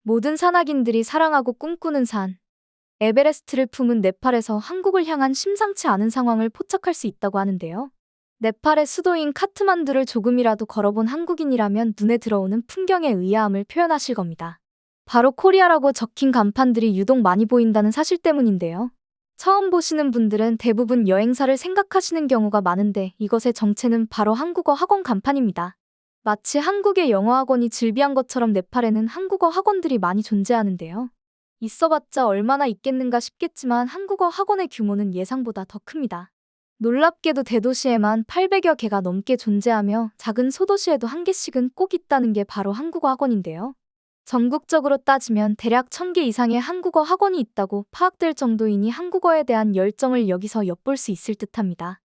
모든 산악인들이 사랑하고 꿈꾸는 산. 에베레스트를 품은 네팔에서 한국을 향한 심상치 않은 상황을 포착할 수 있다고 하는데요. 네팔의 수도인 카트만두를 조금이라도 걸어본 한국인이라면 눈에 들어오는 풍경의 의아함을 표현하실 겁니다. 바로 코리아라고 적힌 간판들이 유독 많이 보인다는 사실 때문인데요. 처음 보시는 분들은 대부분 여행사를 생각하시는 경우가 많은데 이것의 정체는 바로 한국어 학원 간판입니다. 마치 한국의 영어 학원이 즐비한 것처럼 네팔에는 한국어 학원들이 많이 존재하는데요. 있어봤자 얼마나 있겠는가 싶겠지만 한국어 학원의 규모는 예상보다 더 큽니다. 놀랍게도 대도시에만 800여 개가 넘게 존재하며 작은 소도시에도 한 개씩은 꼭 있다는 게 바로 한국어 학원인데요. 전국적으로 따지면 대략 1000개 이상의 한국어 학원이 있다고 파악될 정도이니 한국어에 대한 열정을 여기서 엿볼 수 있을 듯합니다.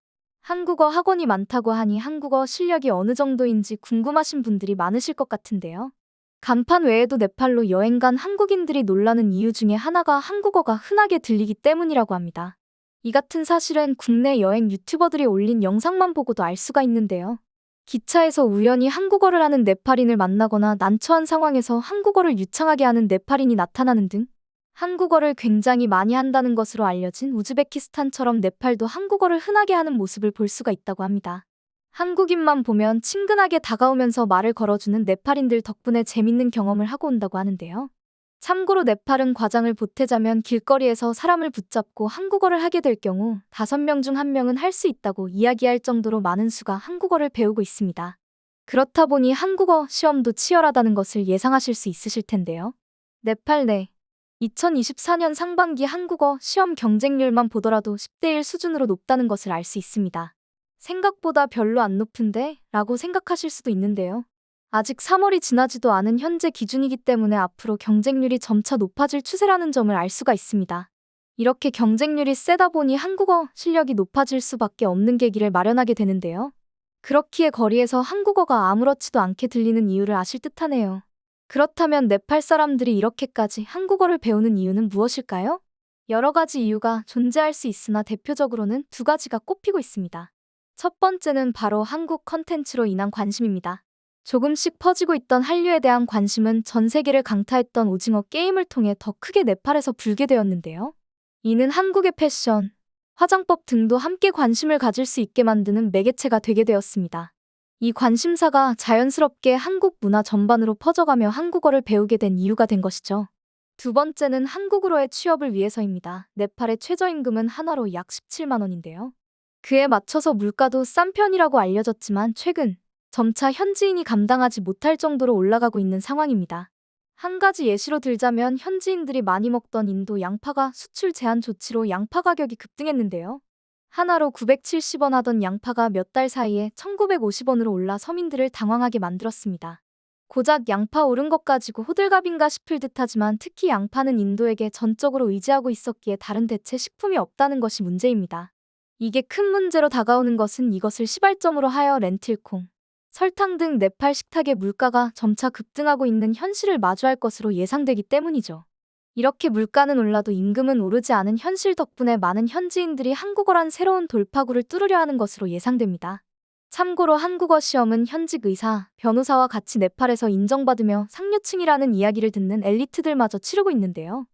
한국어 학원이 많다고 하니 한국어 실력이 어느 정도인지 궁금하신 분들이 많으실 것 같은데요. 간판 외에도 네팔로 여행 간 한국인들이 놀라는 이유 중에 하나가 한국어가 흔하게 들리기 때문이라고 합니다. 이 같은 사실은 국내 여행 유튜버들이 올린 영상만 보고도 알 수가 있는데요. 기차에서 우연히 한국어를 하는 네팔인을 만나거나 난처한 상황에서 한국어를 유창하게 하는 네팔인이 나타나는 등 한국어를 굉장히 많이 한다는 것으로 알려진 우즈베키스탄처럼 네팔도 한국어를 흔하게 하는 모습을 볼 수가 있다고 합니다. 한국인만 보면 친근하게 다가오면서 말을 걸어주는 네팔인들 덕분에 재밌는 경험을 하고 온다고 하는데요. 참고로 네팔은 과장을 보태자면 길거리에서 사람을 붙잡고 한국어를 하게 될 경우 5명 중 1명은 할 수 있다고 이야기할 정도로 많은 수가 한국어를 배우고 있습니다. 그렇다 보니 한국어 시험도 치열하다는 것을 예상하실 수 있으실 텐데요. 네팔 내 2024년 상반기 한국어 시험 경쟁률만 보더라도 10대 1 수준으로 높다는 것을 알 수 있습니다. 생각보다 별로 안 높은데? 라고 생각하실 수도 있는데요. 아직 3월이 지나지도 않은 현재 기준이기 때문에 앞으로 경쟁률이 점차 높아질 추세라는 점을 알 수가 있습니다. 이렇게 경쟁률이 세다 보니 한국어 실력이 높아질 수밖에 없는 계기를 마련하게 되는데요. 그렇기에 거리에서 한국어가 아무렇지도 않게 들리는 이유를 아실 듯하네요. 그렇다면 네팔 사람들이 이렇게까지 한국어를 배우는 이유는 무엇일까요? 여러 가지 이유가 존재할 수 있으나 대표적으로는 2가지가 꼽히고 있습니다. 첫 번째는 바로 한국 컨텐츠로 인한 관심입니다. 조금씩 퍼지고 있던 한류에 대한 관심은 전 세계를 강타했던 오징어 게임을 통해 더 크게 네팔에서 불게 되었는데요. 이는 한국의 패션, 화장법 등도 함께 관심을 가질 수 있게 만드는 매개체가 되게 되었습니다. 이 관심사가 자연스럽게 한국 문화 전반으로 퍼져가며 한국어를 배우게 된 이유가 된 것이죠. 두 번째는 한국으로의 취업을 위해서입니다. 네팔의 최저임금은 하나로 약 17만 원인데요. 그에 맞춰서 물가도 싼 편이라고 알려졌지만 최근 점차 현지인이 감당하지 못할 정도로 올라가고 있는 상황입니다. 한 가지 예시로 들자면 현지인들이 많이 먹던 인도 양파가 수출 제한 조치로 양파 가격이 급등했는데요. 하나로 970원 하던 양파가 몇 달 사이에 1950원으로 올라 서민들을 당황하게 만들었습니다. 고작 양파 오른 것 가지고 호들갑인가 싶을 듯하지만 특히 양파는 인도에게 전적으로 의지하고 있었기에 다른 대체 식품이 없다는 것이 문제입니다. 이게 큰 문제로 다가오는 것은 이것을 시발점으로 하여 렌틸콩, 설탕 등 네팔 식탁의 물가가 점차 급등하고 있는 현실을 마주할 것으로 예상되기 때문이죠. 이렇게 물가는 올라도 임금은 오르지 않은 현실 덕분에 많은 현지인들이 한국어란 새로운 돌파구를 뚫으려 하는 것으로 예상됩니다. 참고로 한국어 시험은 현직 의사, 변호사와 같이 네팔에서 인정받으며 상류층이라는 이야기를 듣는 엘리트들마저 치르고 있는데요.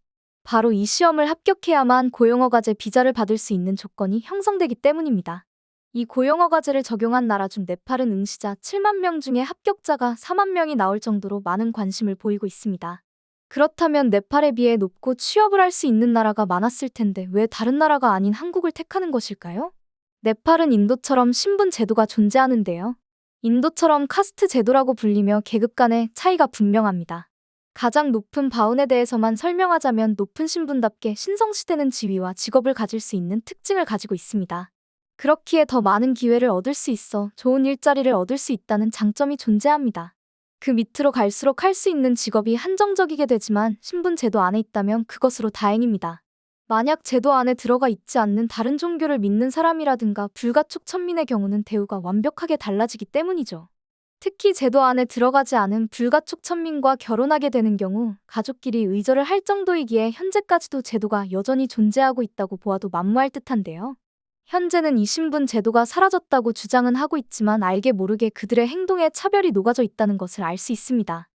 바로 이 시험을 합격해야만 고용어과제 비자를 받을 수 있는 조건이 형성되기 때문입니다. 이 고용어과제를 적용한 나라 중 네팔은 응시자 7만 명 중에 합격자가 4만 명이 나올 정도로 많은 관심을 보이고 있습니다. 그렇다면 네팔에 비해 높고 취업을 할 수 있는 나라가 많았을 텐데 왜 다른 나라가 아닌 한국을 택하는 것일까요? 네팔은 인도처럼 신분 제도가 존재하는데요. 인도처럼 카스트 제도라고 불리며 계급 간의 차이가 분명합니다. 가장 높은 바운에 대해서만 설명하자면 높은 신분답게 신성시되는 지위와 직업을 가질 수 있는 특징을 가지고 있습니다. 그렇기에 더 많은 기회를 얻을 수 있어 좋은 일자리를 얻을 수 있다는 장점이 존재합니다. 그 밑으로 갈수록 할 수 있는 직업이 한정적이게 되지만 신분 제도 안에 있다면 그것으로 다행입니다. 만약 제도 안에 들어가 있지 않는 다른 종교를 믿는 사람이라든가 불가촉 천민의 경우는 대우가 완벽하게 달라지기 때문이죠. 특히 제도 안에 들어가지 않은 불가촉 천민과 결혼하게 되는 경우 가족끼리 의절을 할 정도이기에 현재까지도 제도가 여전히 존재하고 있다고 보아도 만무할 듯한데요. 현재는 이 신분 제도가 사라졌다고 주장은 하고 있지만 알게 모르게 그들의 행동에 차별이 녹아져 있다는 것을 알 수 있습니다.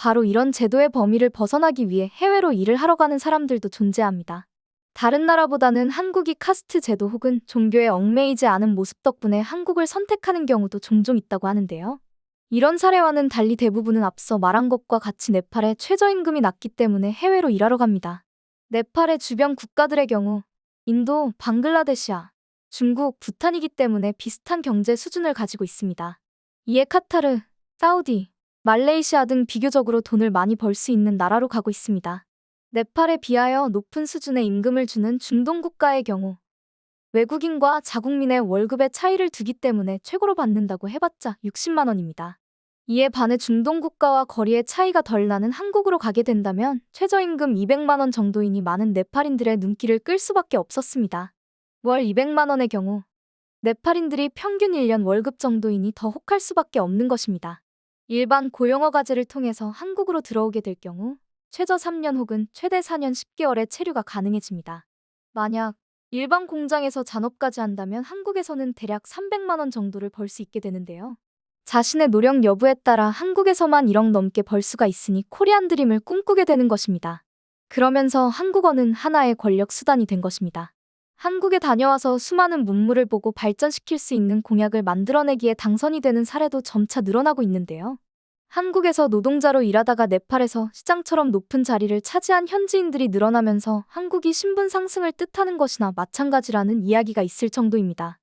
바로 이런 제도의 범위를 벗어나기 위해 해외로 일을 하러 가는 사람들도 존재합니다. 다른 나라보다는 한국이 카스트 제도 혹은 종교에 얽매이지 않은 모습 덕분에 한국을 선택하는 경우도 종종 있다고 하는데요. 이런 사례와는 달리 대부분은 앞서 말한 것과 같이 네팔의 최저임금이 낮기 때문에 해외로 일하러 갑니다. 네팔의 주변 국가들의 경우 인도, 방글라데시아, 중국, 부탄이기 때문에 비슷한 경제 수준을 가지고 있습니다. 이에 카타르, 사우디, 말레이시아 등 비교적으로 돈을 많이 벌 수 있는 나라로 가고 있습니다. 네팔에 비하여 높은 수준의 임금을 주는 중동 국가의 경우 외국인과 자국민의 월급의 차이를 두기 때문에 최고로 받는다고 해봤자 60만 원입니다. 이에 반해 중동 국가와 거리의 차이가 덜 나는 한국으로 가게 된다면 최저임금 200만 원 정도이니 많은 네팔인들의 눈길을 끌 수밖에 없었습니다. 월 200만 원의 경우 네팔인들이 평균 1년 월급 정도이니 더 혹할 수밖에 없는 것입니다. 일반 고용허가제를 통해서 한국으로 들어오게 될 경우 최저 3년 혹은 최대 4년 10개월의 체류가 가능해집니다. 만약 일반 공장에서 잔업까지 한다면 한국에서는 대략 300만 원 정도를 벌 수 있게 되는데요. 자신의 노력 여부에 따라 한국에서만 1억 넘게 벌 수가 있으니 코리안 드림을 꿈꾸게 되는 것입니다. 그러면서 한국어는 하나의 권력 수단이 된 것입니다. 한국에 다녀와서 수많은 문물을 보고 발전시킬 수 있는 공약을 만들어내기에 당선이 되는 사례도 점차 늘어나고 있는데요. 한국에서 노동자로 일하다가 네팔에서 시장처럼 높은 자리를 차지한 현지인들이 늘어나면서 한국이 신분 상승을 뜻하는 것이나 마찬가지라는 이야기가 있을 정도입니다.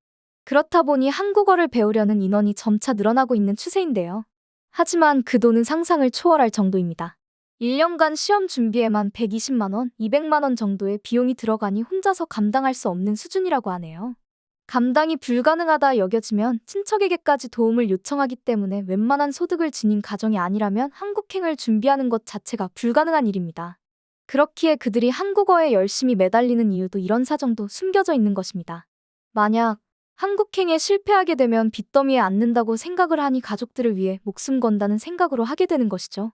그렇다 보니 한국어를 배우려는 인원이 점차 늘어나고 있는 추세인데요. 하지만 그 돈은 상상을 초월할 정도입니다. 1년간 시험 준비에만 120만 원, 200만 원 정도의 비용이 들어가니 혼자서 감당할 수 없는 수준이라고 하네요. 감당이 불가능하다 여겨지면 친척에게까지 도움을 요청하기 때문에 웬만한 소득을 지닌 가정이 아니라면 한국행을 준비하는 것 자체가 불가능한 일입니다. 그렇기에 그들이 한국어에 열심히 매달리는 이유도 이런 사정도 숨겨져 있는 것입니다. 만약 한국행에 실패하게 되면 빚더미에 앉는다고 생각을 하니 가족들을 위해 목숨 건다는 생각으로 하게 되는 것이죠.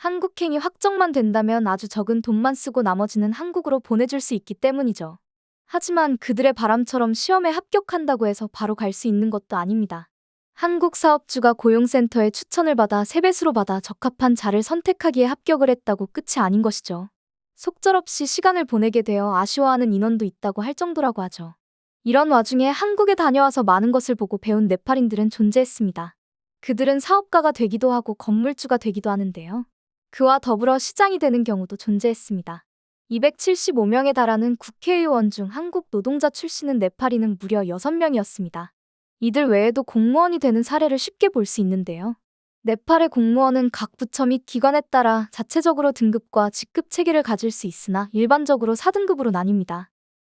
한국행이 확정만 된다면 아주 적은 돈만 쓰고 나머지는 한국으로 보내줄 수 있기 때문이죠. 하지만 그들의 바람처럼 시험에 합격한다고 해서 바로 갈 수 있는 것도 아닙니다. 한국 사업주가 고용센터에 추천을 받아 세배수로 받아 적합한 자를 선택하기에 합격을 했다고 끝이 아닌 것이죠. 속절없이 시간을 보내게 되어 아쉬워하는 인원도 있다고 할 정도라고 하죠. 이런 와중에 한국에 다녀와서 많은 것을 보고 배운 네팔인들은 존재했습니다. 그들은 사업가가 되기도 하고 건물주가 되기도 하는데요. 그와 더불어 시장이 되는 경우도 존재했습니다. 275명에 달하는 국회의원 중 한국 노동자 출신은 네팔인은 무려 6명이었습니다. 이들 외에도 공무원이 되는 사례를 쉽게 볼 수 있는데요. 네팔의 공무원은 각 부처 및 기관에 따라 자체적으로 등급과 직급 체계를 가질 수 있으나 일반적으로 4등급으로 나뉩니다.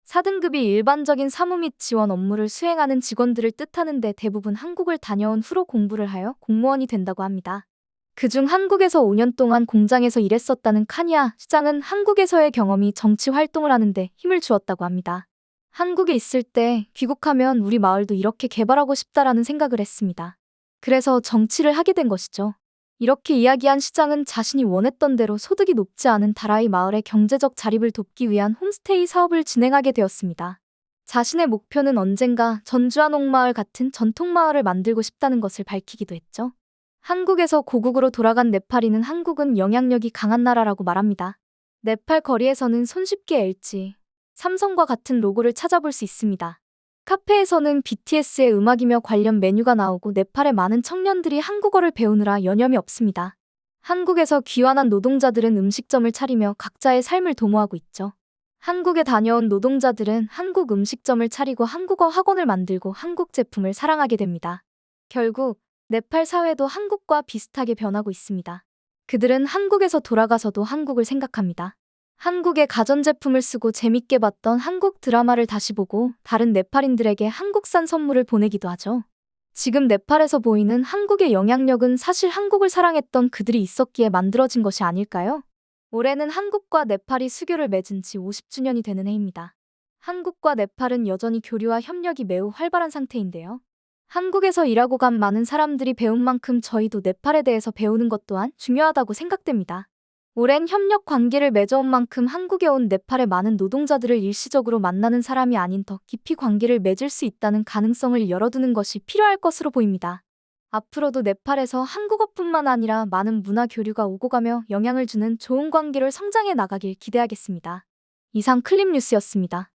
4등급이 일반적인 사무 및 지원 업무를 수행하는 직원들을 뜻하는데 대부분 한국을 다녀온 후로 공부를 하여 공무원이 된다고 합니다. 그중 한국에서 5년 동안 공장에서 일했었다는 카니아 시장은 한국에서의 경험이 정치 활동을 하는데 힘을 주었다고 합니다. 한국에 있을 때 귀국하면 우리 마을도 이렇게 개발하고 싶다라는 생각을 했습니다. 그래서 정치를 하게 된 것이죠. 이렇게 이야기한 시장은 자신이 원했던 대로 소득이 높지 않은 다라이 마을의 경제적 자립을 돕기 위한 홈스테이 사업을 진행하게 되었습니다. 자신의 목표는 언젠가 전주한옥마을 같은 전통마을을 만들고 싶다는 것을 밝히기도 했죠. 한국에서 고국으로 돌아간 네팔인은 한국은 영향력이 강한 나라라고 말합니다. 네팔 거리에서는 손쉽게 LG, 삼성과 같은 로고를 찾아볼 수 있습니다. 카페에서는 BTS의 음악이며 관련 메뉴가 나오고 네팔의 많은 청년들이 한국어를 배우느라 여념이 없습니다. 한국에서 귀환한 노동자들은 음식점을 차리며 각자의 삶을 도모하고 있죠. 한국에 다녀온 노동자들은 한국 음식점을 차리고 한국어 학원을 만들고 한국 제품을 사랑하게 됩니다. 결국 네팔 사회도 한국과 비슷하게 변하고 있습니다. 그들은 한국에서 돌아가서도 한국을 생각합니다. 한국의 가전제품을 쓰고 재밌게 봤던 한국 드라마를 다시 보고 다른 네팔인들에게 한국산 선물을 보내기도 하죠. 지금 네팔에서 보이는 한국의 영향력은 사실 한국을 사랑했던 그들이 있었기에 만들어진 것이 아닐까요? 올해는 한국과 네팔이 수교를 맺은 지 50주년이 되는 해입니다. 한국과 네팔은 여전히 교류와 협력이 매우 활발한 상태인데요. 한국에서 일하고 간 많은 사람들이 배운 만큼 저희도 네팔에 대해서 배우는 것 또한 중요하다고 생각됩니다. 오랜 협력 관계를 맺어온 만큼 한국에 온 네팔의 많은 노동자들을 일시적으로 만나는 사람이 아닌 더 깊이 관계를 맺을 수 있다는 가능성을 열어두는 것이 필요할 것으로 보입니다. 앞으로도 네팔에서 한국어뿐만 아니라 많은 문화 교류가 오고 가며 영향을 주는 좋은 관계로 성장해 나가길 기대하겠습니다. 이상 클립 뉴스였습니다.